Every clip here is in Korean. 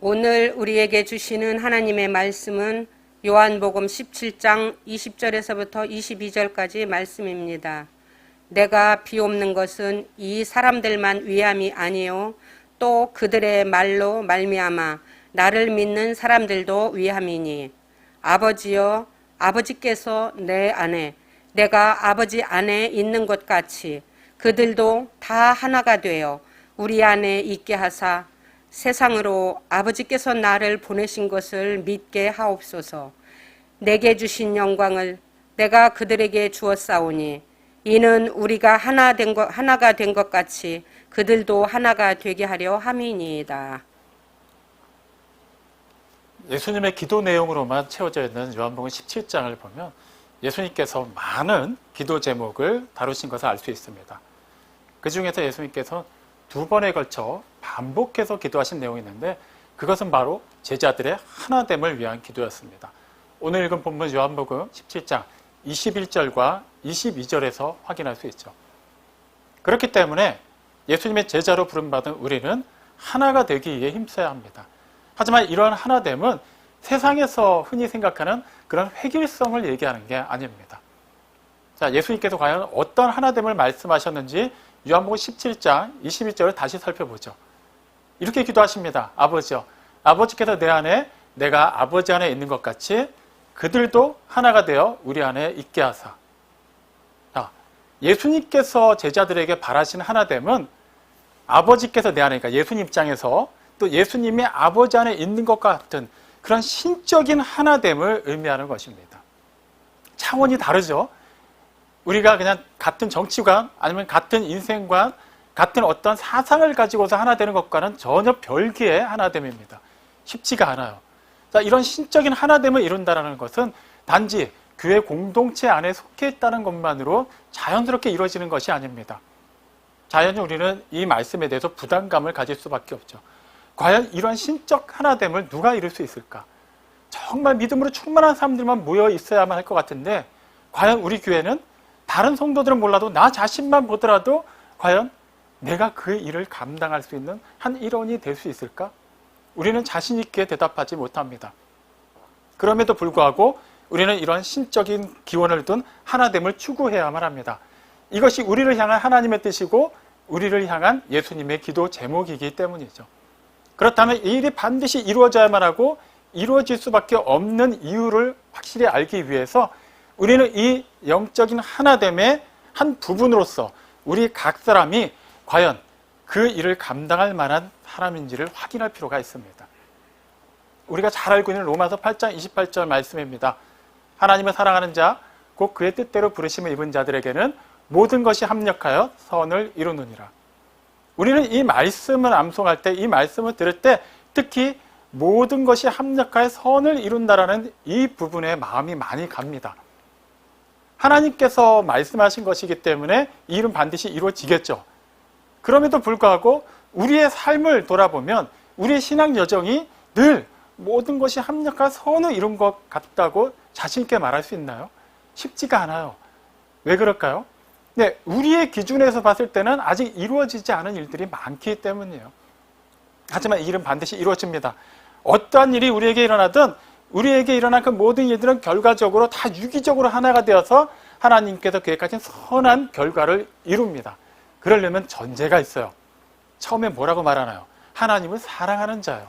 오늘 우리에게 주시는 하나님의 말씀은 요한복음 17장 20절에서부터 22절까지 말씀입니다. 내가 비옵는 것은 이 사람들만 위함이 아니요 또 그들의 말로 말미암아 나를 믿는 사람들도 위함이니 아버지여 아버지께서 내 안에 내가 아버지 안에 있는 것 같이 그들도 다 하나가 되어 우리 안에 있게 하사 세상으로 아버지께서 나를 보내신 것을 믿게 하옵소서. 내게 주신 영광을 내가 그들에게 주었사오니 이는 우리가 하나가 된 것 같이 그들도 하나가 되게 하려 함이니이다. 예수님의 기도 내용으로만 채워져 있는 요한복음 17장을 보면 예수님께서 많은 기도 제목을 다루신 것을 알 수 있습니다. 그 중에서 예수님께서 2번에 걸쳐 반복해서 기도하신 내용이 있는데 그것은 바로 제자들의 하나됨을 위한 기도였습니다. 오늘 읽은 본문 요한복음 17장 21절과 22절에서 확인할 수 있죠. 그렇기 때문에 예수님의 제자로 부름받은 우리는 하나가 되기 위해 힘써야 합니다. 하지만 이러한 하나됨은 세상에서 흔히 생각하는 그런 획일성을 얘기하는 게 아닙니다. 자, 예수님께서 과연 어떤 하나됨을 말씀하셨는지 요한복음 17장 21절을 다시 살펴보죠. 이렇게 기도하십니다. 아버지여, 아버지께서 내 안에 내가 아버지 안에 있는 것 같이 그들도 하나가 되어 우리 안에 있게 하사. 자, 예수님께서 제자들에게 바라신 하나됨은 아버지께서 내 안에, 그러니까 예수님 입장에서 또 예수님이 아버지 안에 있는 것과 같은 그런 신적인 하나됨을 의미하는 것입니다. 차원이 다르죠. 우리가 그냥 같은 정치관 아니면 같은 인생관, 같은 어떤 사상을 가지고서 하나 되는 것과는 전혀 별개의 하나됨입니다. 쉽지가 않아요. 자, 이런 신적인 하나됨을 이룬다는 것은 단지 교회 공동체 안에 속해 있다는 것만으로 자연스럽게 이루어지는 것이 아닙니다. 자연히 우리는 이 말씀에 대해서 부담감을 가질 수밖에 없죠. 과연 이런 신적 하나됨을 누가 이룰 수 있을까? 정말 믿음으로 충만한 사람들만 모여 있어야만 할 것 같은데 과연 우리 교회는 다른 성도들은 몰라도 나 자신만 보더라도 과연 내가 그 일을 감당할 수 있는 한 일원이 될 수 있을까? 우리는 자신 있게 대답하지 못합니다. 그럼에도 불구하고 우리는 이런 신적인 기원을 둔 하나됨을 추구해야만 합니다. 이것이 우리를 향한 하나님의 뜻이고 우리를 향한 예수님의 기도 제목이기 때문이죠. 그렇다면 이 일이 반드시 이루어져야만 하고 이루어질 수밖에 없는 이유를 확실히 알기 위해서 우리는 이 영적인 하나됨의 한 부분으로서 우리 각 사람이 과연 그 일을 감당할 만한 사람인지를 확인할 필요가 있습니다. 우리가 잘 알고 있는 로마서 8장 28절 말씀입니다. 하나님을 사랑하는 자, 곧 그의 뜻대로 부르심을 입은 자들에게는 모든 것이 합력하여 선을 이루느니라. 우리는 이 말씀을 암송할 때, 이 말씀을 들을 때 특히 모든 것이 합력하여 선을 이룬다라는 이 부분에 마음이 많이 갑니다. 하나님께서 말씀하신 것이기 때문에 이 일은 반드시 이루어지겠죠. 그럼에도 불구하고 우리의 삶을 돌아보면 우리의 신앙 여정이 늘 모든 것이 합력한 선을 이룬 것 같다고 자신 있게 말할 수 있나요? 쉽지가 않아요. 왜 그럴까요? 네, 우리의 기준에서 봤을 때는 아직 이루어지지 않은 일들이 많기 때문이에요. 하지만 이 일은 반드시 이루어집니다. 어떠한 일이 우리에게 일어나든 우리에게 일어난 그 모든 일들은 결과적으로 다 유기적으로 하나가 되어서 하나님께서 계획하신 선한 결과를 이룹니다. 그러려면 전제가 있어요. 처음에 뭐라고 말하나요? 하나님을 사랑하는 자요.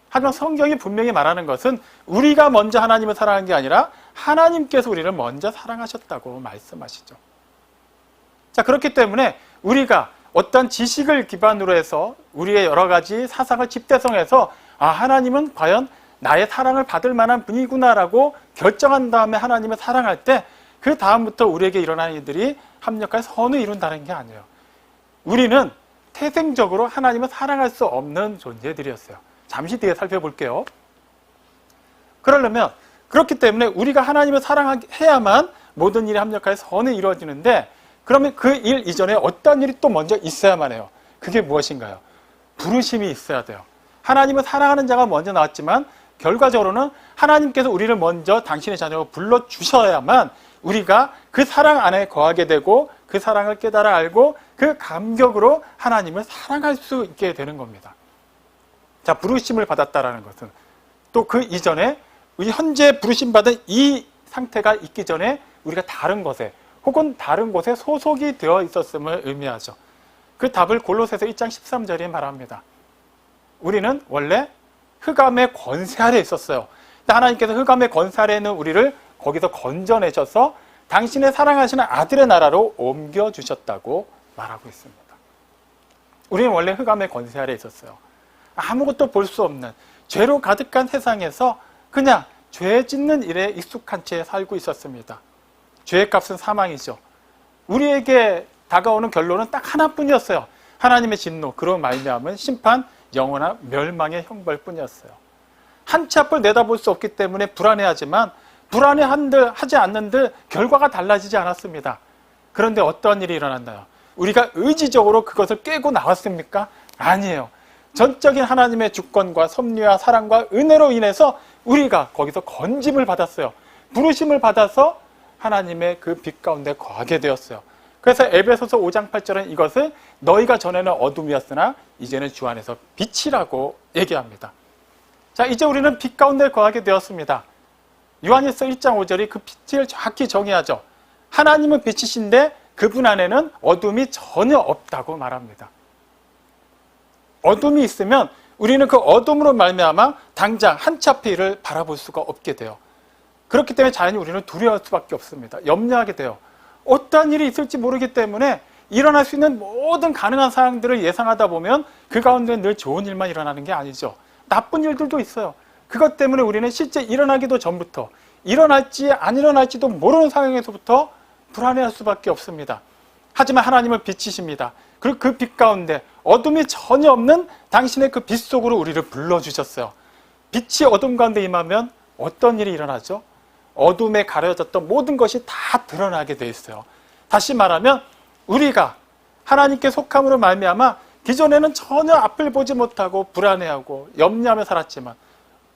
하지만 성경이 분명히 말하는 것은 우리가 먼저 하나님을 사랑한 게 아니라 하나님께서 우리를 먼저 사랑하셨다고 말씀하시죠. 자, 그렇기 때문에 우리가 어떤 지식을 기반으로 해서 우리의 여러 가지 사상을 집대성해서 하나님은 과연 나의 사랑을 받을 만한 분이구나라고 결정한 다음에 하나님을 사랑할 때 그 다음부터 우리에게 일어나는 일들이 합력한 선을 이룬다는 게 아니에요. 우리는 태생적으로 하나님을 사랑할 수 없는 존재들이었어요. 잠시 뒤에 살펴볼게요. 그러려면 그렇기 때문에 우리가 하나님을 사랑해야만 모든 일이 합력하여 선이 이루어지는데 그러면 그 일 이전에 어떤 일이 또 먼저 있어야만 해요. 그게 무엇인가요? 부르심이 있어야 돼요. 하나님을 사랑하는 자가 먼저 나왔지만 결과적으로는 하나님께서 우리를 먼저 당신의 자녀로 불러주셔야만 우리가 그 사랑 안에 거하게 되고 그 사랑을 깨달아 알고 그 감격으로 하나님을 사랑할 수 있게 되는 겁니다. 자, 부르심을 받았다라는 것은 또 그 이전에 우리 현재 부르심 받은 이 상태가 있기 전에 우리가 다른 것에 혹은 다른 곳에 소속이 되어 있었음을 의미하죠. 그 답을 골로새서 1장 13절에 말합니다. 우리는 원래 흑암의 권세 아래 있었어요. 하나님께서 흑암의 권세 아래 있는 우리를 거기서 건져내셔서 당신의 사랑하시는 아들의 나라로 옮겨주셨다고 말하고 있습니다. 우리는 원래 흑암의 권세 아래 있었어요. 아무것도 볼 수 없는 죄로 가득한 세상에서 그냥 죄 짓는 일에 익숙한 채 살고 있었습니다. 죄의 값은 사망이죠. 우리에게 다가오는 결론은 딱 하나뿐이었어요. 하나님의 진노, 그로 말미암은 심판, 영원한 멸망의 형벌뿐이었어요. 한치 앞을 내다볼 수 없기 때문에 불안해하지만 불안해하지 않는들 결과가 달라지지 않았습니다. 그런데 어떤 일이 일어났나요? 우리가 의지적으로 그것을 깨고 나왔습니까? 아니에요. 전적인 하나님의 주권과 섭리와 사랑과 은혜로 인해서 우리가 거기서 건짐을 받았어요. 부르심을 받아서 하나님의 그 빛 가운데 거하게 되었어요. 그래서 에베소서 5장 8절은 이것을 너희가 전에는 어둠이었으나 이제는 주 안에서 빛이라고 얘기합니다. 자, 이제 우리는 빛 가운데 거하게 되었습니다. 요한일서 1장 5절이 그 빛을 정확히 정의하죠. 하나님은 빛이신데 그분 안에는 어둠이 전혀 없다고 말합니다. 어둠이 있으면 우리는 그 어둠으로 말미암아 당장 한치 앞의 일을 바라볼 수가 없게 돼요. 그렇기 때문에 자연히 우리는 두려워할 수밖에 없습니다. 염려하게 돼요. 어떠한 일이 있을지 모르기 때문에 일어날 수 있는 모든 가능한 상황들을 예상하다 보면 그 가운데 늘 좋은 일만 일어나는 게 아니죠. 나쁜 일들도 있어요. 그것 때문에 우리는 실제 일어나기도 전부터 일어날지 안 일어날지도 모르는 상황에서부터 불안해할 수밖에 없습니다. 하지만 하나님은 빛이십니다. 그리고 그 빛 가운데 어둠이 전혀 없는 당신의 그 빛 속으로 우리를 불러주셨어요. 빛이 어둠 가운데 임하면 어떤 일이 일어나죠? 어둠에 가려졌던 모든 것이 다 드러나게 돼 있어요. 다시 말하면 우리가 하나님께 속함으로 말미암아 기존에는 전혀 앞을 보지 못하고 불안해하고 염려하며 살았지만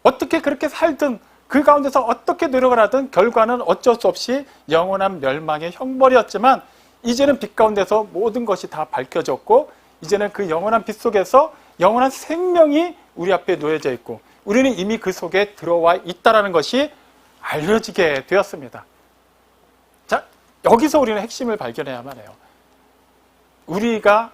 어떻게 그렇게 살든 그 가운데서 어떻게 노력을 하든 결과는 어쩔 수 없이 영원한 멸망의 형벌이었지만 이제는 빛 가운데서 모든 것이 다 밝혀졌고 이제는 그 영원한 빛 속에서 영원한 생명이 우리 앞에 놓여져 있고 우리는 이미 그 속에 들어와 있다는 것이 알려지게 되었습니다. 자, 여기서 우리는 핵심을 발견해야만 해요. 우리가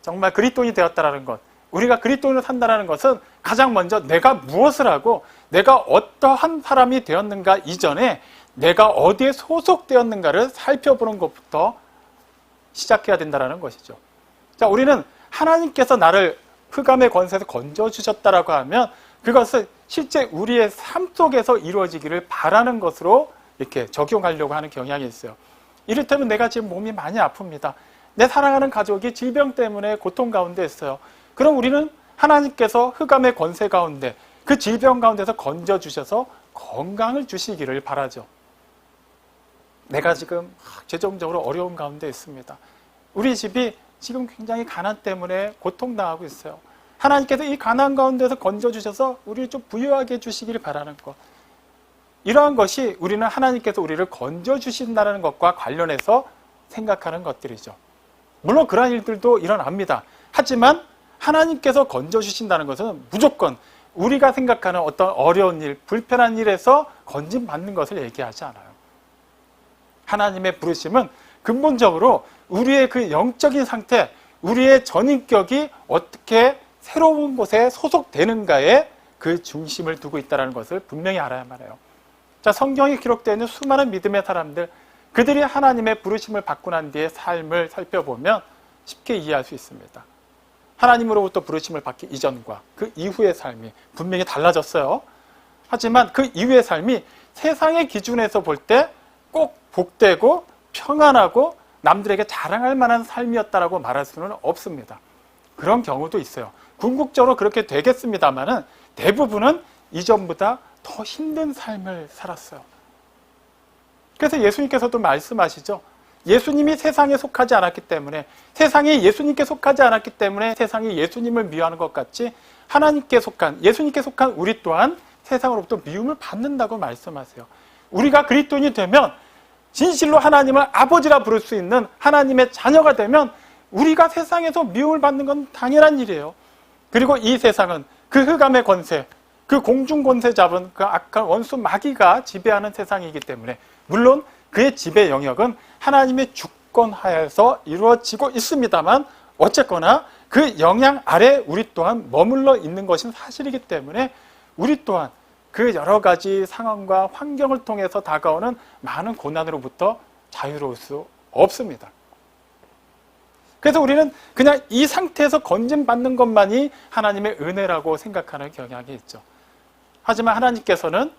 정말 그리스도인이 되었다는 것, 우리가 그리스도인으로 산다는 것은 가장 먼저 내가 무엇을 하고 내가 어떠한 사람이 되었는가 이전에 내가 어디에 소속되었는가를 살펴보는 것부터 시작해야 된다는 것이죠. 자, 우리는 하나님께서 나를 흑암의 권세에서 건져주셨다라고 하면 그것을 실제 우리의 삶 속에서 이루어지기를 바라는 것으로 이렇게 적용하려고 하는 경향이 있어요. 이를테면 내가 지금 몸이 많이 아픕니다. 내 사랑하는 가족이 질병 때문에 고통 가운데 있어요. 그럼 우리는 하나님께서 흑암의 권세 가운데 그 질병 가운데서 건져주셔서 건강을 주시기를 바라죠. 내가 지금 재정적으로 어려운 가운데 있습니다. 우리 집이 지금 굉장히 가난 때문에 고통당하고 있어요. 하나님께서 이 가난 가운데서 건져주셔서 우리를 좀 부유하게 해주시기를 바라는 것. 이러한 것이 우리는 하나님께서 우리를 건져주신다는 것과 관련해서 생각하는 것들이죠. 물론 그러한 일들도 일어납니다. 하지만 하나님께서 건져주신다는 것은 무조건 우리가 생각하는 어떤 어려운 일, 불편한 일에서 건짐받는 것을 얘기하지 않아요. 하나님의 부르심은 근본적으로 우리의 그 영적인 상태, 우리의 전인격이 어떻게 새로운 곳에 소속되는가에 그 중심을 두고 있다는 것을 분명히 알아야만 해요. 자, 성경에 기록되어 있는 수많은 믿음의 사람들, 그들이 하나님의 부르심을 받고 난 뒤의 삶을 살펴보면 쉽게 이해할 수 있습니다. 하나님으로부터 부르심을 받기 이전과 그 이후의 삶이 분명히 달라졌어요. 하지만 그 이후의 삶이 세상의 기준에서 볼 때 꼭 복되고 평안하고 남들에게 자랑할 만한 삶이었다라고 말할 수는 없습니다. 그런 경우도 있어요. 궁극적으로 그렇게 되겠습니다만은 대부분은 이전보다 더 힘든 삶을 살았어요. 그래서 예수님께서도 말씀하시죠. 예수님이 세상에 속하지 않았기 때문에, 세상이 예수님께 속하지 않았기 때문에 세상이 예수님을 미워하는 것 같이 하나님께 속한, 예수님께 속한 우리 또한 세상으로부터 미움을 받는다고 말씀하세요. 우리가 그리스도인이 되면 진실로 하나님을 아버지라 부를 수 있는 하나님의 자녀가 되면 우리가 세상에서 미움을 받는 건 당연한 일이에요. 그리고 이 세상은 그 그 흑암의 권세, 그 공중 권세 잡은 그 악한 원수 마귀가 지배하는 세상이기 때문에, 물론 그의 지배 영역은 하나님의 주권 하에서 이루어지고 있습니다만, 어쨌거나 그 영향 아래 우리 또한 머물러 있는 것은 사실이기 때문에 우리 또한 그 여러 가지 상황과 환경을 통해서 다가오는 많은 고난으로부터 자유로울 수 없습니다. 그래서 우리는 그냥 이 상태에서 건진받는 것만이 하나님의 은혜라고 생각하는 경향이 있죠. 하지만 하나님께서는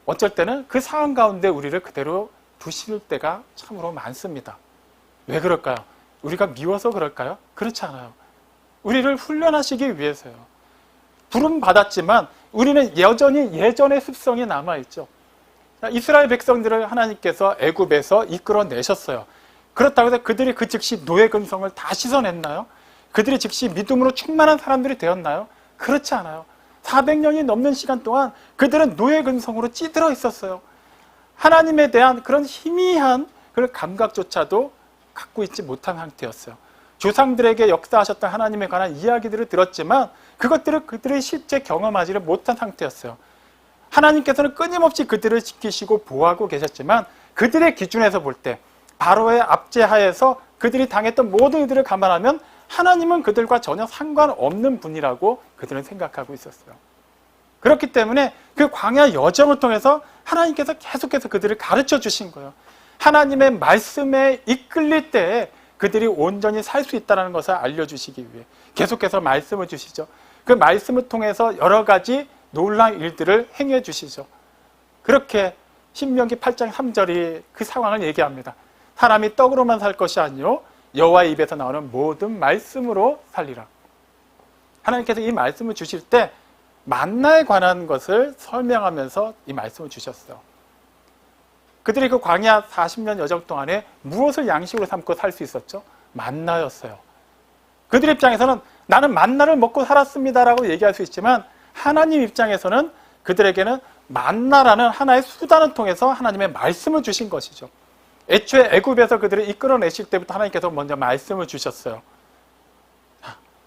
어쩔 때는 그 상황 가운데 우리를 그대로 두실 때가 참으로 많습니다. 왜 그럴까요? 우리가 미워서 그럴까요? 그렇지 않아요. 우리를 훈련하시기 위해서요. 부름 받았지만 우리는 여전히 예전의 습성이 남아있죠. 이스라엘 백성들을 하나님께서 애굽에서 이끌어내셨어요. 그렇다고 해서 그들이 그 즉시 노예 근성을 다 씻어냈나요? 그들이 즉시 믿음으로 충만한 사람들이 되었나요? 그렇지 않아요. 400년이 넘는 시간 동안 그들은 노예 근성으로 찌들어 있었어요. 하나님에 대한 그런 희미한 그런 감각조차도 갖고 있지 못한 상태였어요. 조상들에게 역사하셨던 하나님에 관한 이야기들을 들었지만 그것들을 그들이 실제 경험하지를 못한 상태였어요. 하나님께서는 끊임없이 그들을 지키시고 보호하고 계셨지만 그들의 기준에서 볼 때, 바로의 압제하에서 그들이 당했던 모든 일들을 감안하면 하나님은 그들과 전혀 상관없는 분이라고 그들은 생각하고 있었어요. 그렇기 때문에 그 광야 여정을 통해서 하나님께서 계속해서 그들을 가르쳐 주신 거예요. 하나님의 말씀에 이끌릴 때에 그들이 온전히 살 수 있다는 것을 알려주시기 위해 계속해서 말씀을 주시죠. 그 말씀을 통해서 여러 가지 놀라운 일들을 행해 주시죠. 그렇게 신명기 8장 3절이 그 상황을 얘기합니다. 사람이 떡으로만 살 것이 아니요 여호와의 입에서 나오는 모든 말씀으로 살리라. 하나님께서 이 말씀을 주실 때 만나에 관한 것을 설명하면서 이 말씀을 주셨어요. 그들이 그 광야 40년 여정 동안에 무엇을 양식으로 삼고 살 수 있었죠? 만나였어요. 그들 입장에서는 나는 만나를 먹고 살았습니다라고 얘기할 수 있지만 하나님 입장에서는 그들에게는 만나라는 하나의 수단을 통해서 하나님의 말씀을 주신 것이죠. 애초에 애굽에서 그들을 이끌어내실 때부터 하나님께서 먼저 말씀을 주셨어요.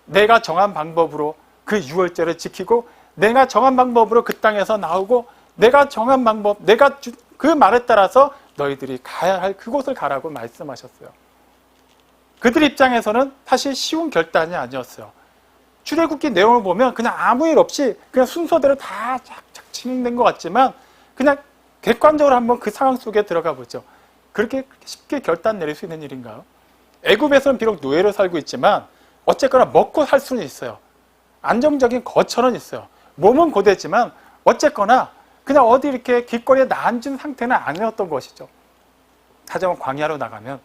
내가 정한 방법으로 그 유월절을 지키고 내가 정한 방법으로 그 땅에서 나오고 내가 정한 방법, 내가 그 말에 따라서 너희들이 가야 할 그곳을 가라고 말씀하셨어요. 그들 입장에서는 사실 쉬운 결단이 아니었어요. 출애굽기 내용을 보면 그냥 아무 일 없이 그냥 순서대로 다 착착 진행된 것 같지만 그냥 객관적으로 한번 그 상황 속에 들어가 보죠. 그렇게 쉽게 결단 내릴 수 있는 일인가요? 애굽에서는 비록 노예로 살고 있지만 어쨌거나 먹고 살 수는 있어요. 안정적인 거처는 있어요. 몸은 고되지만 어쨌거나 그냥 어디 이렇게 길거리에 나앉은 상태는 아니었던 것이죠. 하지만 광야로 나가면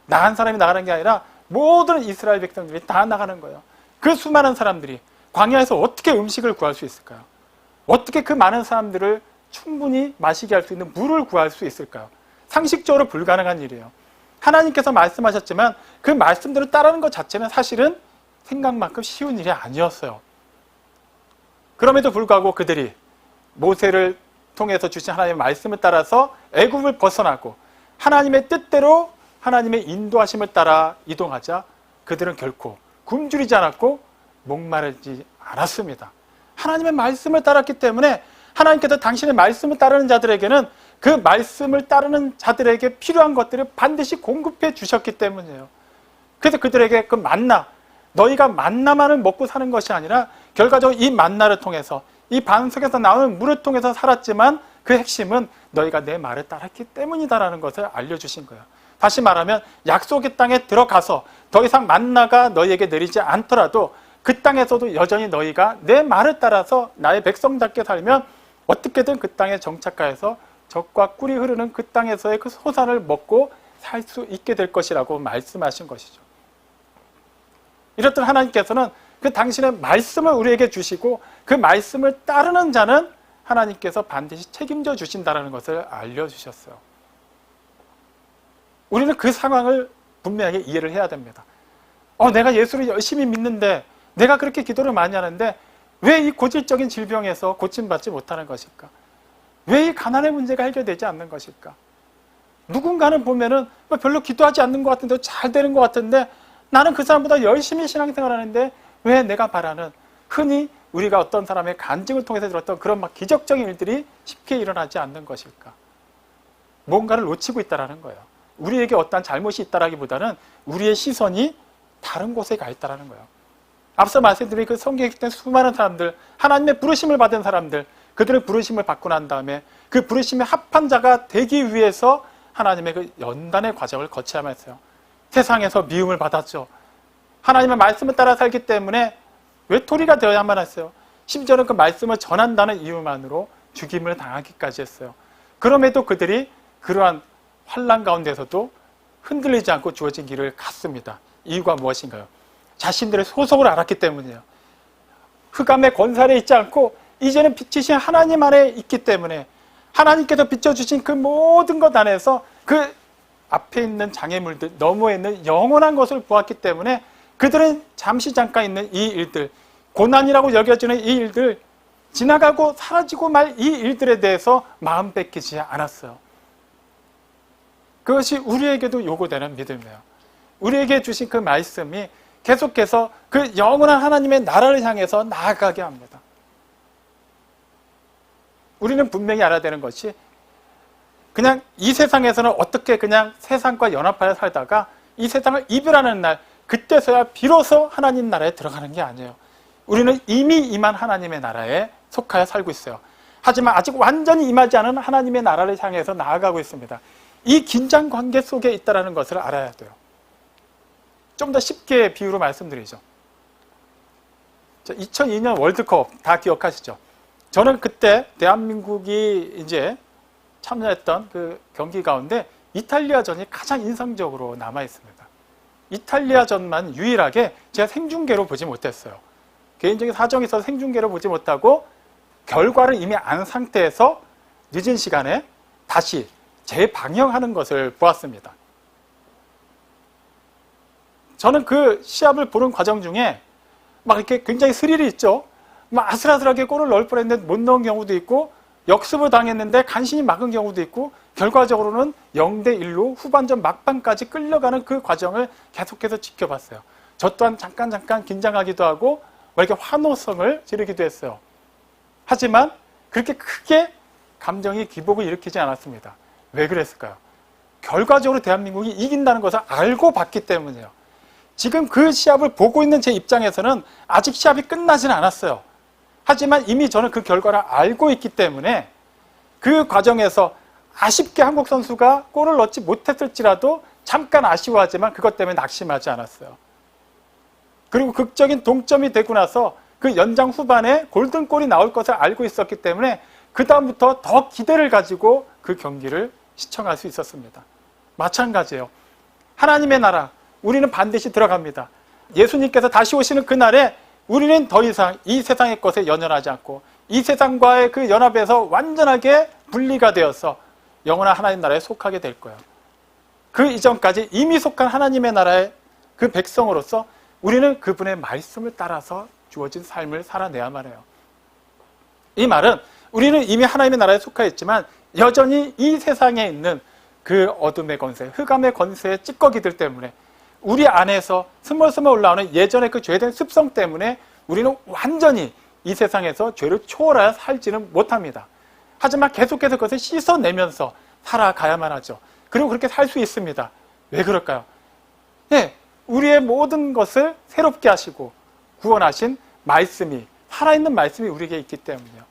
나 한 사람이 나가는 게 아니라 모든 이스라엘 백성들이 다 나가는 거예요. 그 수많은 사람들이 광야에서 어떻게 음식을 구할 수 있을까요? 어떻게 그 많은 사람들을 충분히 마시게 할 수 있는 물을 구할 수 있을까요? 상식적으로 불가능한 일이에요. 하나님께서 말씀하셨지만 그 말씀대로 따르는 것 자체는 사실은 생각만큼 쉬운 일이 아니었어요. 그럼에도 불구하고 그들이 모세를 통해서 주신 하나님의 말씀을 따라서 애굽을 벗어나고 하나님의 뜻대로 하나님의 인도하심을 따라 이동하자 그들은 결코 굶주리지 않았고 목마르지 않았습니다. 하나님의 말씀을 따랐기 때문에 하나님께서 당신의 말씀을 따르는 자들에게는 그 말씀을 따르는 자들에게 필요한 것들을 반드시 공급해 주셨기 때문이에요. 그래서 그들에게 그 만나, 너희가 만나만을 먹고 사는 것이 아니라 결과적으로 이 만나를 통해서 이 반석에서 나오는 물을 통해서 살았지만 그 핵심은 너희가 내 말을 따랐기 때문이다라는 것을 알려주신 거예요. 다시 말하면 약속의 땅에 들어가서 더 이상 만나가 너희에게 내리지 않더라도 그 땅에서도 여전히 너희가 내 말을 따라서 나의 백성답게 살면 어떻게든 그 땅에 정착하여서 젖과 꿀이 흐르는 그 땅에서의 그 소산을 먹고 살 수 있게 될 것이라고 말씀하신 것이죠. 이렇듯 하나님께서는 그 당신의 말씀을 우리에게 주시고 그 말씀을 따르는 자는 하나님께서 반드시 책임져 주신다는 것을 알려주셨어요. 우리는 그 상황을 분명하게 이해를 해야 됩니다. 내가 예수를 열심히 믿는데 내가 그렇게 기도를 많이 하는데 왜 이 고질적인 질병에서 고침받지 못하는 것일까? 왜 이 가난의 문제가 해결되지 않는 것일까? 누군가는 보면은 별로 기도하지 않는 것 같은데 잘 되는 것 같은데 나는 그 사람보다 열심히 신앙생활하는데 왜 내가 바라는 흔히 우리가 어떤 사람의 간증을 통해서 들었던 그런 막 기적적인 일들이 쉽게 일어나지 않는 것일까? 뭔가를 놓치고 있다는 거예요. 우리에게 어떤 잘못이 있다라기보다는 우리의 시선이 다른 곳에 가 있다는 거예요. 앞서 말씀드린 그 성경에 있던 수많은 사람들, 하나님의 부르심을 받은 사람들, 그들의 부르심을 받고 난 다음에 그 부르심에 합한 자가 되기 위해서 하나님의 그 연단의 과정을 거쳐야만 했어요. 세상에서 미움을 받았죠. 하나님의 말씀을 따라 살기 때문에 외톨이가 되어야만 했어요. 심지어는 그 말씀을 전한다는 이유만으로 죽임을 당하기까지 했어요. 그럼에도 그들이 그러한 환난 가운데서도 흔들리지 않고 주어진 길을 갔습니다. 이유가 무엇인가요? 자신들의 소속을 알았기 때문이에요. 흑암의 권세 아래 있지 않고 이제는 빛이신 하나님 안에 있기 때문에 하나님께서 비춰주신 그 모든 것 안에서 그 앞에 있는 장애물들, 너머에 있는 영원한 것을 보았기 때문에 그들은 잠깐 있는 이 일들, 고난이라고 여겨지는 이 일들, 지나가고 사라지고 말 이 일들에 대해서 마음 뺏기지 않았어요. 그것이 우리에게도 요구되는 믿음이에요. 우리에게 주신 그 말씀이 계속해서 그 영원한 하나님의 나라를 향해서 나아가게 합니다. 우리는 분명히 알아야 되는 것이 그냥 이 세상에서는 어떻게 그냥 세상과 연합하여 살다가 이 세상을 이별하는 날, 그때서야 비로소 하나님 나라에 들어가는 게 아니에요. 우리는 이미 임한 하나님의 나라에 속하여 살고 있어요. 하지만 아직 완전히 임하지 않은 하나님의 나라를 향해서 나아가고 있습니다. 이 긴장 관계 속에 있다는 것을 알아야 돼요. 좀 더 쉽게 비유로 말씀드리죠. 2002년 월드컵 다 기억하시죠? 저는 그때 대한민국이 이제 참여했던 그 경기 가운데 이탈리아전이 가장 인상적으로 남아 있습니다. 이탈리아전만 유일하게 제가 생중계로 보지 못했어요. 개인적인 사정이 있어서 생중계로 보지 못하고 결과를 이미 안 상태에서 늦은 시간에 다시 재방영하는 것을 보았습니다. 저는 그 시합을 보는 과정 중에 막 이렇게 굉장히 스릴이 있죠. 막 아슬아슬하게 골을 넣을 뻔했는데 못 넣은 경우도 있고, 역습을 당했는데 간신히 막은 경우도 있고, 결과적으로는 0대1로 후반전 막판까지 끌려가는 그 과정을 계속해서 지켜봤어요. 저 또한 잠깐 긴장하기도 하고 이렇게 환호성을 지르기도 했어요. 하지만 그렇게 크게 감정이 기복을 일으키지 않았습니다. 왜 그랬을까요? 결과적으로 대한민국이 이긴다는 것을 알고 봤기 때문이에요. 지금 그 시합을 보고 있는 제 입장에서는 아직 시합이 끝나지는 않았어요. 하지만 이미 저는 그 결과를 알고 있기 때문에 그 과정에서 아쉽게 한국 선수가 골을 넣지 못했을지라도 잠깐 아쉬워하지만 그것 때문에 낙심하지 않았어요. 그리고 극적인 동점이 되고 나서 그 연장 후반에 골든골이 나올 것을 알고 있었기 때문에 그 다음부터 더 기대를 가지고 그 경기를 시청할 수 있었습니다. 마찬가지예요. 하나님의 나라, 우리는 반드시 들어갑니다. 예수님께서 다시 오시는 그날에 우리는 더 이상 이 세상의 것에 연연하지 않고 이 세상과의 그 연합에서 완전하게 분리가 되어서 영원한 하나님 나라에 속하게 될 거예요. 그 이전까지 이미 속한 하나님의 나라의 그 백성으로서 우리는 그분의 말씀을 따라서 주어진 삶을 살아내야만 해요. 이 말은 우리는 이미 하나님의 나라에 속하였지만 여전히 이 세상에 있는 그 어둠의 권세, 흑암의 권세의 찌꺼기들 때문에 우리 안에서 스멀스멀 올라오는 예전의 그 죄된 습성 때문에 우리는 완전히 이 세상에서 죄를 초월하여 살지는 못합니다. 하지만 계속해서 그것을 씻어내면서 살아가야만 하죠. 그리고 그렇게 살 수 있습니다. 왜 그럴까요? 네, 우리의 모든 것을 새롭게 하시고 구원하신 말씀이, 살아있는 말씀이 우리에게 있기 때문이에요.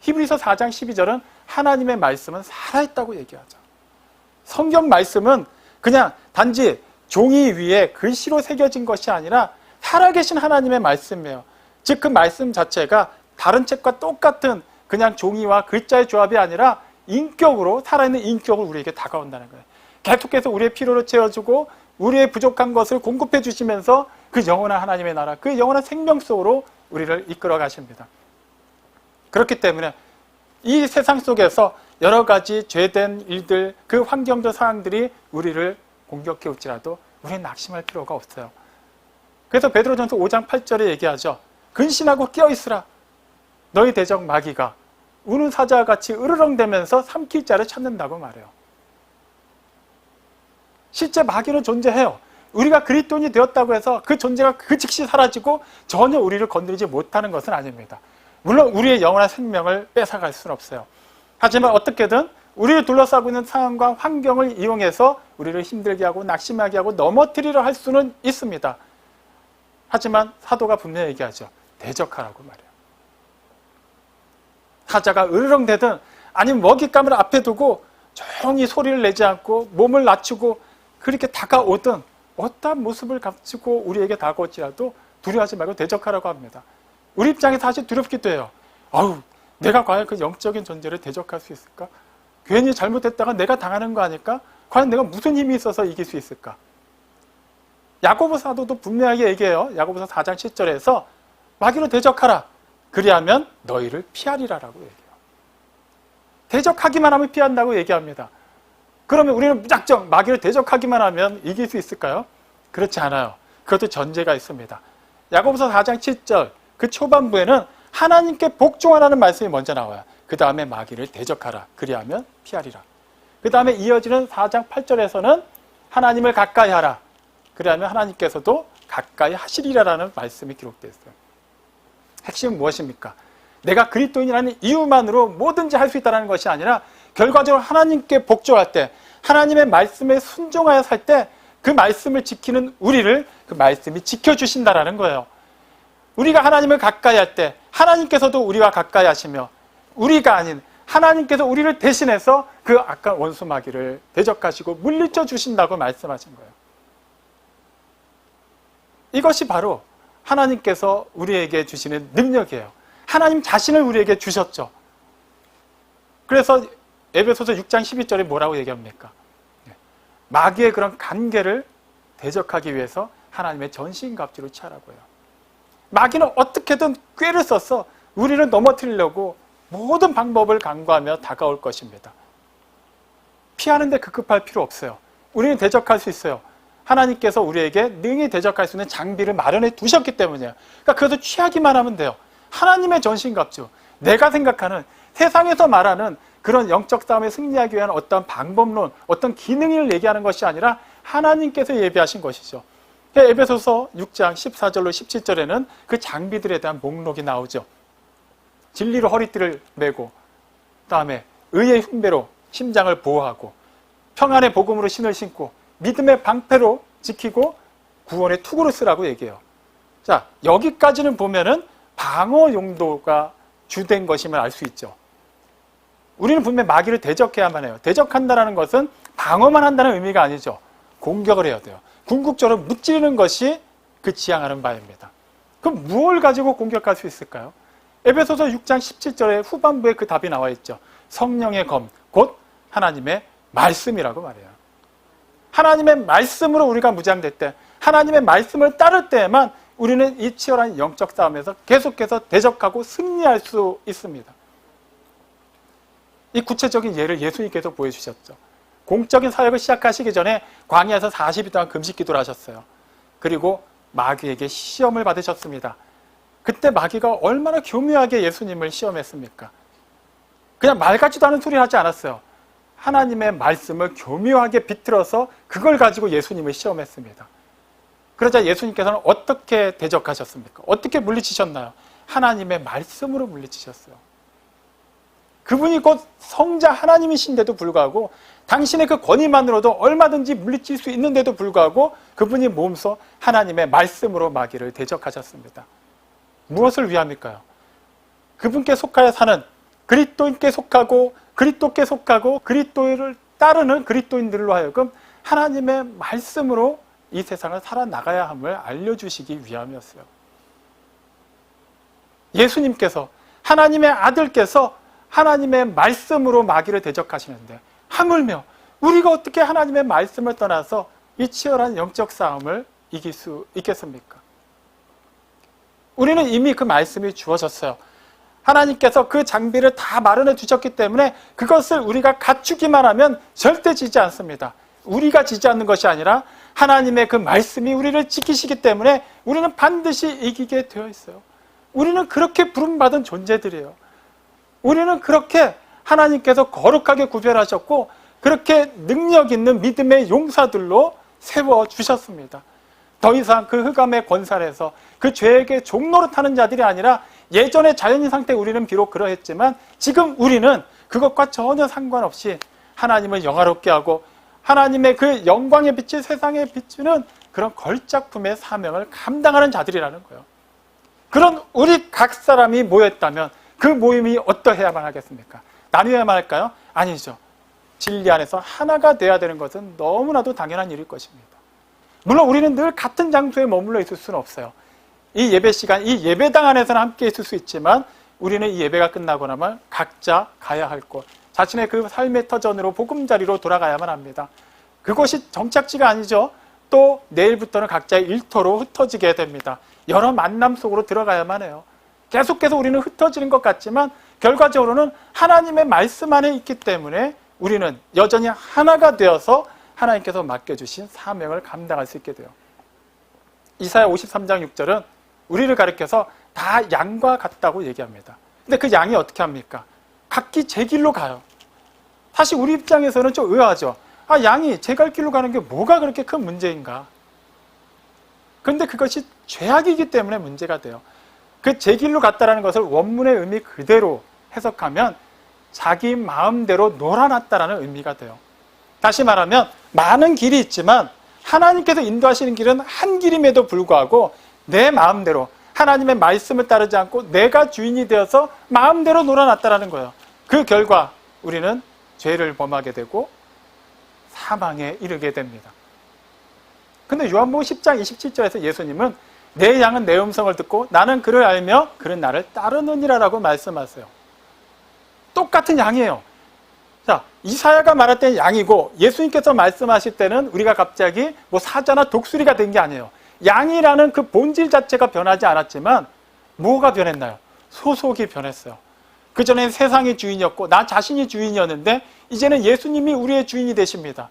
히브리서 4장 12절은 하나님의 말씀은 살아있다고 얘기하죠. 성경 말씀은 그냥 단지 종이 위에 글씨로 새겨진 것이 아니라 살아계신 하나님의 말씀이에요. 즉 그 말씀 자체가 다른 책과 똑같은 그냥 종이와 글자의 조합이 아니라 인격으로, 살아있는 인격으로 우리에게 다가온다는 거예요. 계속해서 우리의 필요를 채워주고 우리의 부족한 것을 공급해 주시면서 그 영원한 하나님의 나라, 그 영원한 생명 속으로 우리를 이끌어 가십니다. 그렇기 때문에 이 세상 속에서 여러 가지 죄된 일들, 그 환경적 상황들이 우리를 공격해 올지라도 우리는 낙심할 필요가 없어요. 그래서 베드로전서 5장 8절에 얘기하죠. 근신하고 깨어있으라. 너희 대적 마귀가 우는 사자와 같이 으르렁대면서 삼킬 자를 찾는다고 말해요. 실제 마귀는 존재해요. 우리가 그리스도인이 되었다고 해서 그 존재가 그 즉시 사라지고 전혀 우리를 건드리지 못하는 것은 아닙니다. 물론 우리의 영원한 생명을 뺏어갈 수는 없어요. 하지만 어떻게든 우리를 둘러싸고 있는 상황과 환경을 이용해서 우리를 힘들게 하고 낙심하게 하고 넘어뜨리려 할 수는 있습니다. 하지만 사도가 분명히 얘기하죠. 대적하라고 말해요. 사자가 으르렁대든 아니면 먹잇감을 앞에 두고 조용히 소리를 내지 않고 몸을 낮추고 그렇게 다가오든 어떠한 모습을 갖추고 우리에게 다가올지라도 두려워하지 말고 대적하라고 합니다. 우리 입장에서 사실 두렵기도 해요. 아우, 내가 과연 그 영적인 존재를 대적할 수 있을까? 괜히 잘못했다가 내가 당하는 거 아닐까? 과연 내가 무슨 힘이 있어서 이길 수 있을까? 야고보 사도도 분명하게 얘기해요. 야고보서 4장 7절에서 마귀로 대적하라. 그리하면 너희를 피하리라라고 얘기해요. 대적하기만 하면 피한다고 얘기합니다. 그러면 우리는 무작정 마귀를 대적하기만 하면 이길 수 있을까요? 그렇지 않아요. 그것도 전제가 있습니다. 야고보서 4장 7절 그 초반부에는 하나님께 복종하라는 말씀이 먼저 나와요. 그 다음에 마귀를 대적하라. 그리하면 피하리라. 그 다음에 이어지는 4장 8절에서는 하나님을 가까이 하라. 그리하면 하나님께서도 가까이 하시리라라는 말씀이 기록되어 있어요. 핵심은 무엇입니까? 내가 그리스도인이라는 이유만으로 뭐든지 할 수 있다는 것이 아니라 결과적으로 하나님께 복종할 때, 하나님의 말씀에 순종하여 살 때 그 말씀을 지키는 우리를 그 말씀이 지켜주신다라는 거예요. 우리가 하나님을 가까이 할 때 하나님께서도 우리와 가까이 하시며 우리가 아닌 하나님께서 우리를 대신해서 그 악한 원수 마귀를 대적하시고 물리쳐 주신다고 말씀하신 거예요. 이것이 바로 하나님께서 우리에게 주시는 능력이에요. 하나님 자신을 우리에게 주셨죠. 그래서 에베소서 6장 12절에 뭐라고 얘기합니까? 마귀의 그런 관계를 대적하기 위해서 하나님의 전신갑주를 취하라고 해요. 마귀는 어떻게든 꾀를 써서 우리를 넘어뜨리려고 모든 방법을 강구하며 다가올 것입니다. 피하는데 급급할 필요 없어요. 우리는 대적할 수 있어요. 하나님께서 우리에게 능히 대적할 수 있는 장비를 마련해 두셨기 때문이에요. 그러니까 그것을 취하기만 하면 돼요. 하나님의 전신갑주, 내가 생각하는 세상에서 말하는 그런 영적 싸움에 승리하기 위한 어떤 방법론, 어떤 기능을 얘기하는 것이 아니라 하나님께서 예비하신 것이죠. 에베소서 6장 14절로 17절에는 그 장비들에 대한 목록이 나오죠. 진리로 허리띠를 메고, 그다음에 의의 흉배로 심장을 보호하고, 평안의 복음으로 신을 신고, 믿음의 방패로 지키고, 구원의 투구로 쓰라고 얘기해요. 자, 여기까지는 보면은 방어 용도가 주된 것임을 알 수 있죠. 우리는 분명히 마귀를 대적해야만 해요. 대적한다는 것은 방어만 한다는 의미가 아니죠. 공격을 해야 돼요. 궁극적으로 무찌르는 것이 그 지향하는 바입니다. 그럼 무엇을 가지고 공격할 수 있을까요? 에베소서 6장 17절의 후반부에 그 답이 나와 있죠. 성령의 검, 곧 하나님의 말씀이라고 말해요. 하나님의 말씀으로 우리가 무장될 때, 하나님의 말씀을 따를 때에만 우리는 이 치열한 영적 싸움에서 계속해서 대적하고 승리할 수 있습니다. 이 구체적인 예를 예수님께서 보여주셨죠. 공적인 사역을 시작하시기 전에 광야에서 40일 동안 금식 기도를 하셨어요. 그리고 마귀에게 시험을 받으셨습니다. 그때 마귀가 얼마나 교묘하게 예수님을 시험했습니까? 그냥 말 같지도 않은 소리 하지 않았어요. 하나님의 말씀을 교묘하게 비틀어서 그걸 가지고 예수님을 시험했습니다. 그러자 예수님께서는 어떻게 대적하셨습니까? 어떻게 물리치셨나요? 하나님의 말씀으로 물리치셨어요. 그분이 곧 성자 하나님이신데도 불구하고 당신의 그 권위만으로도 얼마든지 물리칠 수 있는데도 불구하고 그분이 몸소 하나님의 말씀으로 마귀를 대적하셨습니다. 무엇을 위함일까요? 그분께 속하여 사는 그리스도인께 속하고 그리스도께 속하고 그리스도를 따르는 그리스도인들로 하여금 하나님의 말씀으로 이 세상을 살아나가야 함을 알려주시기 위함이었어요. 예수님께서 하나님의 아들께서 하나님의 말씀으로 마귀를 대적하시는데 하물며 우리가 어떻게 하나님의 말씀을 떠나서 이 치열한 영적 싸움을 이길 수 있겠습니까? 우리는 이미 그 말씀이 주어졌어요. 하나님께서 그 장비를 다 마련해 주셨기 때문에 그것을 우리가 갖추기만 하면 절대 지지 않습니다. 우리가 지지 않는 것이 아니라 하나님의 그 말씀이 우리를 지키시기 때문에 우리는 반드시 이기게 되어 있어요. 우리는 그렇게 부름받은 존재들이에요. 우리는 그렇게 하나님께서 거룩하게 구별하셨고 그렇게 능력 있는 믿음의 용사들로 세워주셨습니다. 더 이상 그 흑암의 권살에서 그 죄에게 종노릇하는 자들이 아니라 예전의 자연인 상태 우리는 비록 그러했지만 지금 우리는 그것과 전혀 상관없이 하나님을 영화롭게 하고 하나님의 그 영광의 빛이 세상에 비추는 그런 걸작품의 사명을 감당하는 자들이라는 거예요. 그런 우리 각 사람이 모였다면 그 모임이 어떠해야만 하겠습니까? 나뉘어야만 할까요? 아니죠. 진리 안에서 하나가 돼야 되는 것은 너무나도 당연한 일일 것입니다. 물론 우리는 늘 같은 장소에 머물러 있을 수는 없어요. 이 예배 시간, 이 예배당 안에서는 함께 있을 수 있지만 우리는 이 예배가 끝나고 나면 각자 가야 할 곳, 자신의 그 삶의 터전으로 보금자리로 돌아가야만 합니다. 그것이 정착지가 아니죠. 또 내일부터는 각자의 일터로 흩어지게 됩니다. 여러 만남 속으로 들어가야만 해요. 계속해서 우리는 흩어지는 것 같지만 결과적으로는 하나님의 말씀 안에 있기 때문에 우리는 여전히 하나가 되어서 하나님께서 맡겨주신 사명을 감당할 수 있게 돼요. 이사야 53장 6절은 우리를 가리켜서 다 양과 같다고 얘기합니다. 근데 그 양이 어떻게 합니까? 각기 제 길로 가요. 사실 우리 입장에서는 좀 의아하죠. 양이 제 갈 길로 가는 게 뭐가 그렇게 큰 문제인가? 그런데 그것이 죄악이기 때문에 문제가 돼요. 그 제 길로 갔다라는 것을 원문의 의미 그대로 해석하면 자기 마음대로 놀아놨다라는 의미가 돼요. 다시 말하면 많은 길이 있지만 하나님께서 인도하시는 길은 한 길임에도 불구하고 내 마음대로 하나님의 말씀을 따르지 않고 내가 주인이 되어서 마음대로 놀아놨다라는 거예요. 그 결과 우리는 죄를 범하게 되고 사망에 이르게 됩니다. 근데 요한복음 10장 27절에서 예수님은 내 양은 내 음성을 듣고 나는 그를 알며 그는 나를 따르느니라라고 말씀하세요. 똑같은 양이에요. 자, 이사야가 말할 때는 양이고 예수님께서 말씀하실 때는 우리가 갑자기 뭐 사자나 독수리가 된 게 아니에요. 양이라는 그 본질 자체가 변하지 않았지만 뭐가 변했나요? 소속이 변했어요. 그전엔 세상의 주인이었고 나 자신이 주인이었는데 이제는 예수님이 우리의 주인이 되십니다.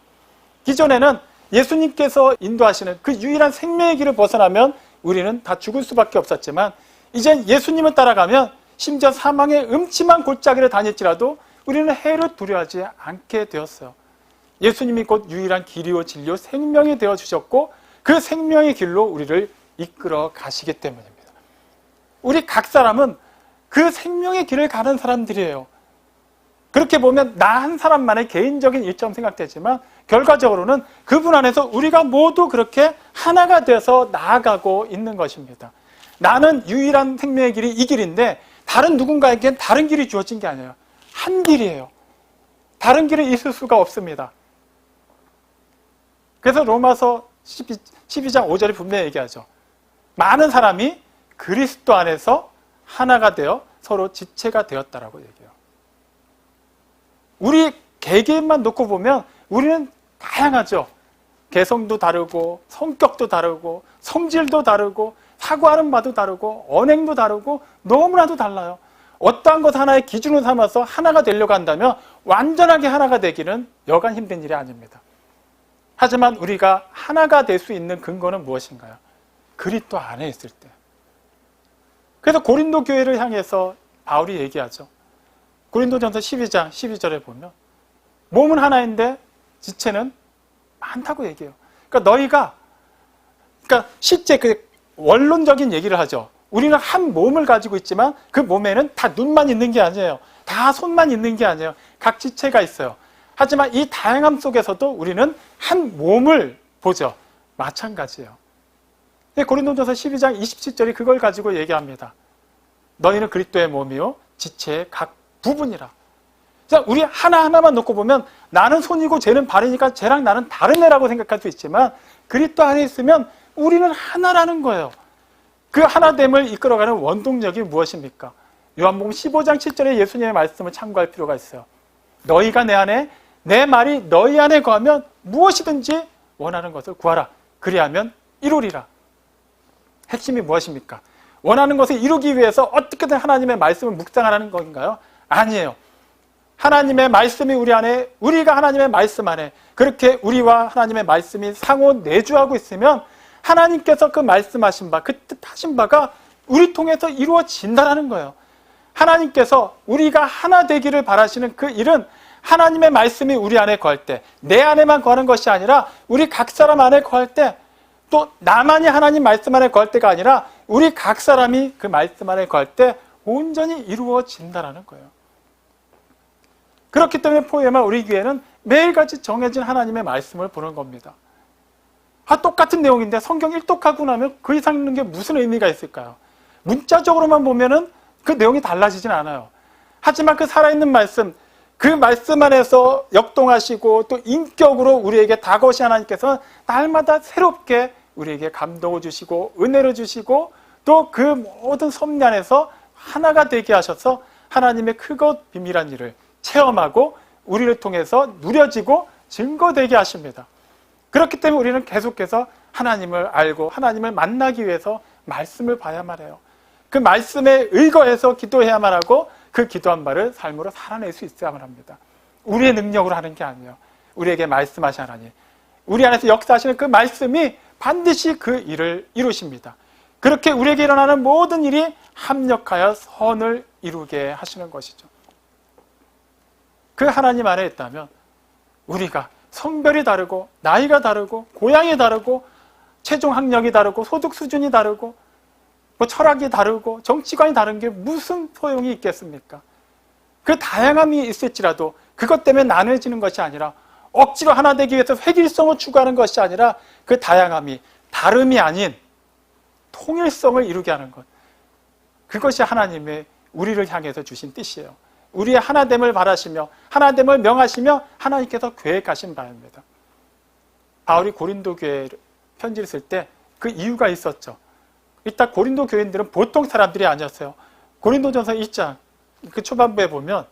기존에는 예수님께서 인도하시는 그 유일한 생명의 길을 벗어나면 우리는 다 죽을 수밖에 없었지만 이제 예수님을 따라가면 심지어 사망의 음침한 골짜기를 다닐지라도 우리는 해를 두려워하지 않게 되었어요. 예수님이 곧 유일한 길이요 진리요 생명이 되어주셨고 그 생명의 길로 우리를 이끌어 가시기 때문입니다. 우리 각 사람은 그 생명의 길을 가는 사람들이에요. 그렇게 보면 나 한 사람만의 개인적인 일처럼 생각되지만 결과적으로는 그분 안에서 우리가 모두 그렇게 하나가 되어서 나아가고 있는 것입니다. 나는 유일한 생명의 길이 이 길인데 다른 누군가에겐 다른 길이 주어진 게 아니에요. 한 길이에요. 다른 길이 있을 수가 없습니다. 그래서 로마서 12장 5절이 분명히 얘기하죠. 많은 사람이 그리스도 안에서 하나가 되어 서로 지체가 되었다라고 얘기해요. 우리 개개인만 놓고 보면 우리는 다양하죠. 개성도 다르고 성격도 다르고 성질도 다르고 사고하는 바도 다르고 언행도 다르고 너무나도 달라요. 어떠한 것 하나의 기준을 삼아서 하나가 되려고 한다면 완전하게 하나가 되기는 여간 힘든 일이 아닙니다. 하지만 우리가 하나가 될 수 있는 근거는 무엇인가요? 그리스도 안에 있을 때. 그래서 고린도 교회를 향해서 바울이 얘기하죠. 고린도전서 12장 12절에 보면 몸은 하나인데 지체는 많다고 얘기해요. 그러니까 실제 그 원론적인 얘기를 하죠. 우리는 한 몸을 가지고 있지만 그 몸에는 다 눈만 있는 게 아니에요. 다 손만 있는 게 아니에요. 각 지체가 있어요. 하지만 이 다양함 속에서도 우리는 한 몸을 보죠. 마찬가지예요. 고린도전서 12장 27절이 그걸 가지고 얘기합니다. 너희는 그리스도의 몸이요 지체의 각 부분이라. 자, 우리 하나하나만 놓고 보면 나는 손이고 쟤는 발이니까 쟤랑 나는 다른 애라고 생각할 수 있지만 그리스도 안에 있으면 우리는 하나라는 거예요. 그 하나됨을 이끌어가는 원동력이 무엇입니까? 요한복음 15장 7절에 예수님의 말씀을 참고할 필요가 있어요. 너희가 내 안에 내 말이 너희 안에 거하면 무엇이든지 원하는 것을 구하라. 그리하면 이루리라. 핵심이 무엇입니까? 원하는 것을 이루기 위해서 어떻게든 하나님의 말씀을 묵상하라는 건가요? 아니에요. 하나님의 말씀이 우리 안에, 우리가 하나님의 말씀 안에 그렇게 우리와 하나님의 말씀이 상호 내주하고 있으면 하나님께서 그 말씀하신 바, 그 뜻하신 바가 우리 통해서 이루어진다는 거예요. 하나님께서 우리가 하나 되기를 바라시는 그 일은 하나님의 말씀이 우리 안에 거할 때, 내 안에만 거하는 것이 아니라 우리 각 사람 안에 거할 때, 또 나만이 하나님 말씀 안에 거할 때가 아니라 우리 각 사람이 그 말씀 안에 거할 때 온전히 이루어진다는 거예요. 그렇기 때문에 포에마 우리 교회는 매일같이 정해진 하나님의 말씀을 보는 겁니다. 똑같은 내용인데 성경 일독하고 나면 그 이상 있는 게 무슨 의미가 있을까요? 문자적으로만 보면은 그 내용이 달라지진 않아요. 하지만 그 살아있는 말씀, 그 말씀 안에서 역동하시고 또 인격으로 우리에게 다가오신 하나님께서 날마다 새롭게 우리에게 감동을 주시고 은혜를 주시고 또 그 모든 섭리 안에서 하나가 되게 하셔서 하나님의 크고 비밀한 일을 체험하고 우리를 통해서 누려지고 증거되게 하십니다. 그렇기 때문에 우리는 계속해서 하나님을 알고 하나님을 만나기 위해서 말씀을 봐야만 해요. 그 말씀에 의거해서 기도해야만 하고 그 기도한 바를 삶으로 살아낼 수 있어야만 합니다. 우리의 능력으로 하는 게 아니에요. 우리에게 말씀하신 하나님, 우리 안에서 역사하시는 그 말씀이 반드시 그 일을 이루십니다. 그렇게 우리에게 일어나는 모든 일이 합력하여 선을 이루게 하시는 것이죠. 그 하나님 안에 있다면 우리가 성별이 다르고 나이가 다르고 고향이 다르고 최종 학력이 다르고 소득 수준이 다르고 뭐 철학이 다르고 정치관이 다른 게 무슨 소용이 있겠습니까? 그 다양함이 있을지라도 그것 때문에 나눠지는 것이 아니라 억지로 하나 되기 위해서 획일성을 추구하는 것이 아니라 그 다양함이 다름이 아닌 통일성을 이루게 하는 것, 그것이 하나님의 우리를 향해서 주신 뜻이에요. 우리의 하나됨을 바라시며 하나됨을 명하시며 하나님께서 계획하신 바입니다. 바울이 고린도 교회에 편지를 쓸 때 그 이유가 있었죠. 일단 고린도 교인들은 보통 사람들이 아니었어요. 고린도전서 1장 그 초반부에 보면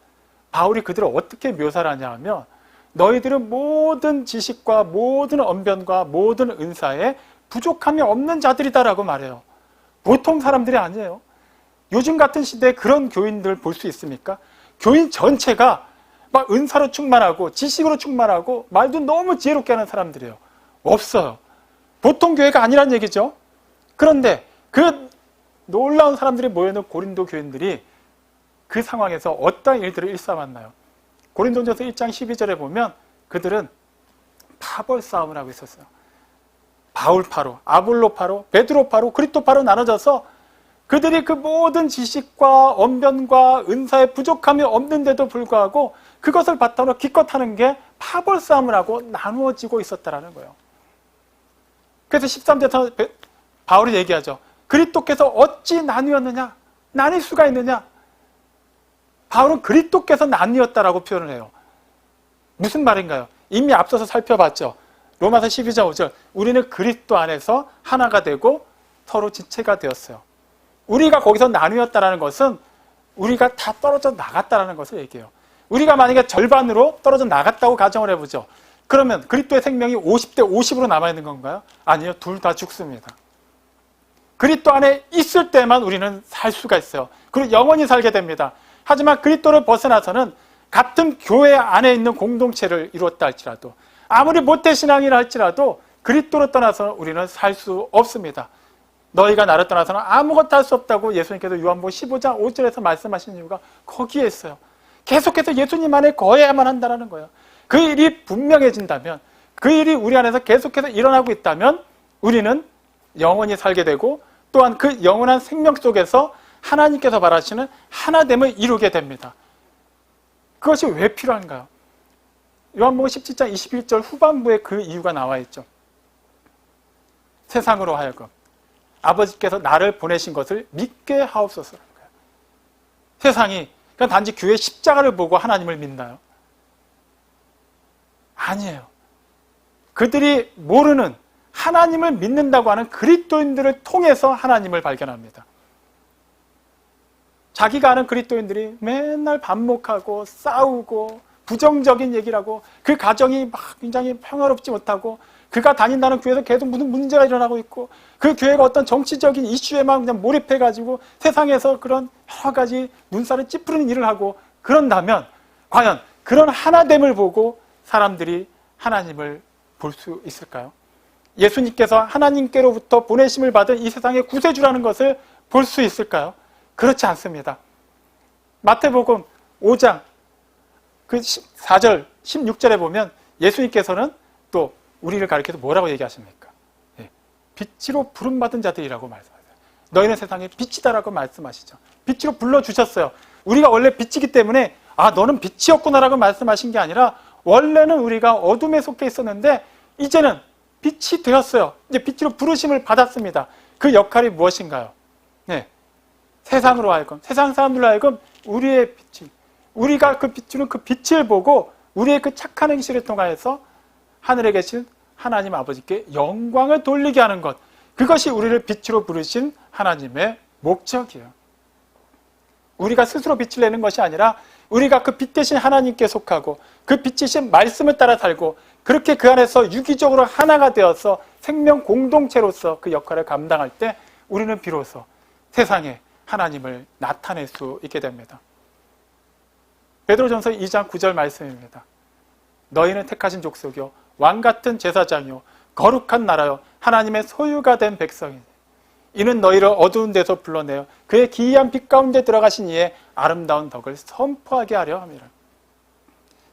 바울이 그들을 어떻게 묘사를 하냐 하면 너희들은 모든 지식과 모든 언변과 모든 은사에 부족함이 없는 자들이다라고 말해요. 보통 사람들이 아니에요. 요즘 같은 시대에 그런 교인들 볼 수 있습니까? 교인 전체가 막 은사로 충만하고 지식으로 충만하고 말도 너무 지혜롭게 하는 사람들이에요. 없어요. 보통 교회가 아니란 얘기죠. 그런데 그 놀라운 사람들이 모여있는 고린도 교인들이 그 상황에서 어떤 일들을 일삼았나요? 고린도전서 1장 12절에 보면 그들은 파벌 싸움을 하고 있었어요. 바울파로, 아볼로파로, 베드로파로, 그리스도파로 나눠져서 그들이 그 모든 지식과 언변과 은사에 부족함이 없는데도 불구하고 그것을 바탕으로 기껏 하는 게 파벌 싸움을 하고 나누어지고 있었다는 거예요. 그래서 13절에서 바울이 얘기하죠. 그리스도께서 어찌 나뉘었느냐? 나뉠 수가 있느냐? 바울은 그리스도께서 나뉘었다라고 표현을 해요. 무슨 말인가요? 이미 앞서서 살펴봤죠. 로마서 12장 5절 우리는 그리스도 안에서 하나가 되고 서로 지체가 되었어요. 우리가 거기서 나뉘었다는 것은 우리가 다 떨어져 나갔다는 것을 얘기해요. 우리가 만약에 절반으로 떨어져 나갔다고 가정을 해보죠. 그러면 그리스도의 생명이 50대 50으로 남아있는 건가요? 아니요. 둘 다 죽습니다. 그리스도 안에 있을 때만 우리는 살 수가 있어요. 그리고 영원히 살게 됩니다. 하지만 그리스도를 벗어나서는 같은 교회 안에 있는 공동체를 이루었다 할지라도 아무리 모태신앙이라 할지라도 그리스도로 떠나서 우리는 살 수 없습니다. 너희가 나를 떠나서는 아무것도 할 수 없다고 예수님께서 요한복음 15장 5절에서 말씀하신 이유가 거기에 있어요. 계속해서 예수님 안에 거해야만 한다는 거예요. 그 일이 분명해진다면, 그 일이 우리 안에서 계속해서 일어나고 있다면 우리는 영원히 살게 되고 또한 그 영원한 생명 속에서 하나님께서 바라시는 하나됨을 이루게 됩니다. 그것이 왜 필요한가요? 요한복음 17장 21절 후반부에 그 이유가 나와 있죠. 세상으로 하여금 아버지께서 나를 보내신 것을 믿게 하옵소서라는 거예요. 세상이 그냥 단지 교회 십자가를 보고 하나님을 믿나요? 아니에요. 그들이 모르는 하나님을 믿는다고 하는 그리스도인들을 통해서 하나님을 발견합니다. 자기가 아는 그리스도인들이 맨날 반목하고 싸우고 부정적인 얘기를 하고 그 가정이 막 굉장히 평화롭지 못하고 그가 다닌다는 교회에서 계속 무슨 문제가 일어나고 있고 그 교회가 어떤 정치적인 이슈에만 그냥 몰입해가지고 세상에서 그런 여러 가지 눈살을 찌푸리는 일을 하고 그런다면 과연 그런 하나됨을 보고 사람들이 하나님을 볼 수 있을까요? 예수님께서 하나님께로부터 보내심을 받은 이 세상의 구세주라는 것을 볼 수 있을까요? 그렇지 않습니다. 마태복음 5장 그 4절, 16절에 보면 예수님께서는 또 우리를 가리켜서 뭐라고 얘기하십니까? 예, 빛으로 부름받은 자들이라고 말씀하세요. 너희는 세상의 빛이다라고 말씀하시죠. 빛으로 불러주셨어요. 우리가 원래 빛이기 때문에 너는 빛이었구나라고 말씀하신 게 아니라 원래는 우리가 어둠에 속해 있었는데 이제는 빛이 되었어요. 이제 빛으로 부르심을 받았습니다. 그 역할이 무엇인가요? 네, 세상으로 하여금, 세상 사람들로 하여금 우리의 빛이, 우리가 그 비추는 그 빛을 보고 우리의 그 착한 행실을 통하여서 하늘에 계신 하나님 아버지께 영광을 돌리게 하는 것, 그것이 우리를 빛으로 부르신 하나님의 목적이에요. 우리가 스스로 빛을 내는 것이 아니라 우리가 그 빛 대신 하나님께 속하고 그 빛이신 말씀을 따라 살고 그렇게 그 안에서 유기적으로 하나가 되어서 생명 공동체로서 그 역할을 감당할 때 우리는 비로소 세상에 하나님을 나타낼 수 있게 됩니다. 베드로전서 2장 9절 말씀입니다. 너희는 택하신 족속이요 왕같은 제사장이요 거룩한 나라요 하나님의 소유가 된 백성이니 이는 너희를 어두운 데서 불러내어 그의 기이한 빛 가운데 들어가신 이의 아름다운 덕을 선포하게 하려 함이라.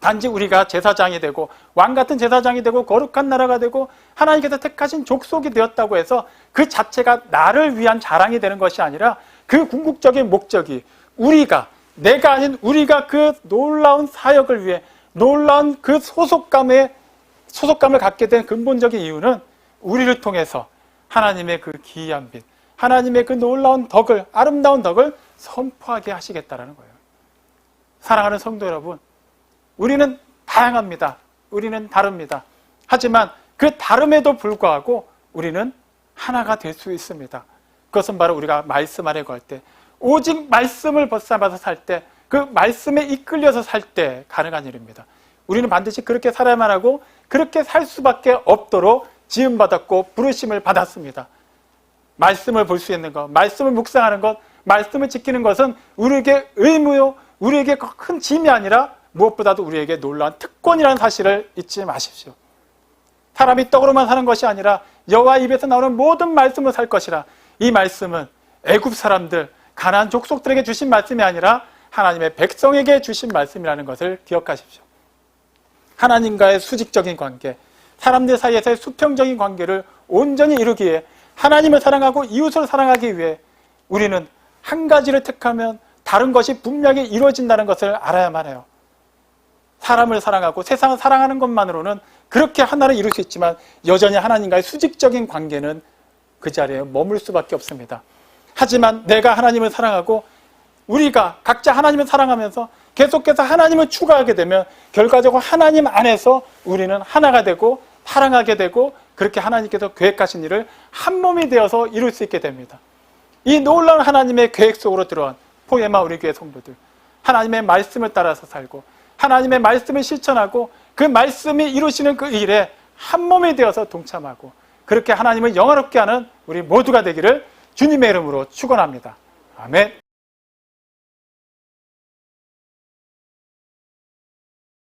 단지 우리가 제사장이 되고 왕같은 제사장이 되고 거룩한 나라가 되고 하나님께서 택하신 족속이 되었다고 해서 그 자체가 나를 위한 자랑이 되는 것이 아니라 그 궁극적인 목적이 우리가, 내가 아닌 우리가 그 놀라운 사역을 위해 놀라운 그 소속감을 갖게 된 근본적인 이유는 우리를 통해서 하나님의 그 기이한 빛, 하나님의 그 놀라운 덕을, 아름다운 덕을 선포하게 하시겠다라는 거예요. 사랑하는 성도 여러분, 우리는 다양합니다. 우리는 다릅니다. 하지만 그 다름에도 불구하고 우리는 하나가 될 수 있습니다. 그것은 바로 우리가 말씀 안에 거할 때, 오직 말씀을 벗삼아서 살 때, 그 말씀에 이끌려서 살 때 가능한 일입니다. 우리는 반드시 그렇게 살아야만 하고 그렇게 살 수밖에 없도록 지음받았고 부르심을 받았습니다. 말씀을 볼 수 있는 것, 말씀을 묵상하는 것, 말씀을 지키는 것은 우리에게 의무요, 우리에게 큰 짐이 아니라 무엇보다도 우리에게 놀라운 특권이라는 사실을 잊지 마십시오. 사람이 떡으로만 사는 것이 아니라 여호와 입에서 나오는 모든 말씀을 살 것이라. 이 말씀은 애굽 사람들, 가나안 족속들에게 주신 말씀이 아니라 하나님의 백성에게 주신 말씀이라는 것을 기억하십시오. 하나님과의 수직적인 관계, 사람들 사이에서의 수평적인 관계를 온전히 이루기 위해 하나님을 사랑하고 이웃을 사랑하기 위해 우리는 한 가지를 택하면 다른 것이 분명히 이루어진다는 것을 알아야만 해요. 사람을 사랑하고 세상을 사랑하는 것만으로는 그렇게 하나를 이룰 수 있지만 여전히 하나님과의 수직적인 관계는 그 자리에 머물 수밖에 없습니다. 하지만 내가 하나님을 사랑하고 우리가 각자 하나님을 사랑하면서 계속해서 하나님을 추구하게 되면 결과적으로 하나님 안에서 우리는 하나가 되고 사랑하게 되고 그렇게 하나님께서 계획하신 일을 한 몸이 되어서 이룰 수 있게 됩니다. 이 놀라운 하나님의 계획 속으로 들어온 포에마 우리 교회 성도들, 하나님의 말씀을 따라서 살고 하나님의 말씀을 실천하고 그 말씀이 이루시는 그 일에 한 몸이 되어서 동참하고 그렇게 하나님을 영화롭게 하는 우리 모두가 되기를 주님의 이름으로 축원합니다. 아멘.